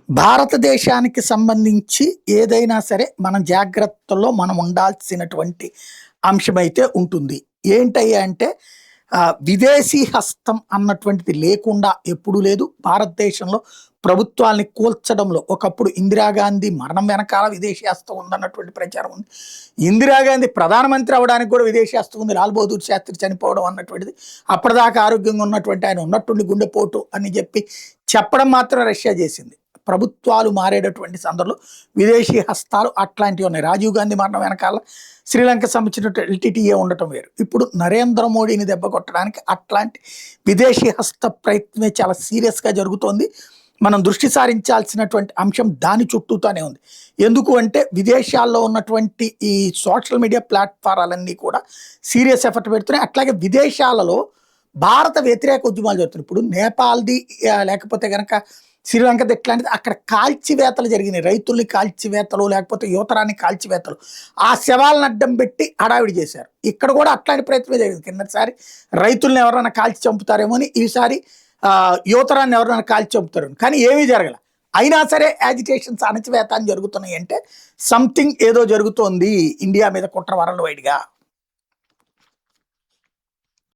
భారతదేశానికి సంబంధించి ఏదైనా సరే మనం జాగ్రత్తల్లో మనం ఉండాల్సినటువంటి అంశమైతే ఉంటుంది. ఏంటయ్యా అంటే విదేశీ హస్తం అన్నటువంటిది లేకుండా ఎప్పుడూ లేదు. భారతదేశంలో ప్రభుత్వాల్ని కూల్చడంలో ఒకప్పుడు ఇందిరాగాంధీ మరణం వెనకాల విదేశీ హస్తం ఉందన్నటువంటి ప్రచారం ఉంది. ఇందిరాగాంధీ ప్రధానమంత్రి అవ్వడానికి కూడా విదేశీ హస్తం ఉంది. లాల్ బహదూర్ శాస్త్రి చనిపోవడం అన్నటువంటిది, అప్పటిదాకా ఆరోగ్యంగా ఉన్నటువంటి ఆయన ఉన్నట్టుండి గుండెపోటు అని చెప్పడం మాత్రం రష్యా చేసింది. ప్రభుత్వాలు మారేటటువంటి సందర్భంలో విదేశీ హస్తాలు అట్లాంటివి ఉన్నాయి. రాజీవ్ గాంధీ మరణం వెనకాల శ్రీలంక సంబంధించిన ఎల్టీటీఏ ఉండటం వేరు. ఇప్పుడు నరేంద్ర మోడీని దెబ్బ కొట్టడానికి అట్లాంటి విదేశీ హస్త ప్రయత్నమే చాలా సీరియస్గా జరుగుతోంది. మనం దృష్టి సారించాల్సినటువంటి అంశం దాని చుట్టూతోనే ఉంది. ఎందుకు అంటే విదేశాల్లో ఉన్నటువంటి ఈ సోషల్ మీడియా ప్లాట్ఫారాలన్నీ కూడా సీరియస్ ఎఫర్ట్ పెడుతున్నాయి. అట్లాగే విదేశాలలో భారత వ్యతిరేక ఉద్యమాలు జరుగుతున్నాయి. ఇప్పుడు నేపాల్ది లేకపోతే కనుక శ్రీలంకది ఎట్లాంటిది, అక్కడ కాల్చివేతలు జరిగినాయి. రైతుల్ని కాల్చివేతలు లేకపోతే యువతరాన్ని కాల్చివేతలు, ఆ శవాలను అడ్డం పెట్టి హడావిడి చేశారు. ఇక్కడ కూడా అట్లాంటి ప్రయత్నమే జరిగింది. కిందసారి రైతుల్ని ఎవరైనా కాల్చి చంపుతారేమో అని, ఈసారి యువతరాన్ని ఎవరైనా కాల్చి చంపుతారు. కానీ ఏమీ జరగల. అయినా సరే యాజిటేషన్స్ అణచివేత అని జరుగుతున్నాయి. అంటే సంథింగ్ ఏదో జరుగుతోంది ఇండియా మీద కుట్ర వరల్డ్ వైడ్గా.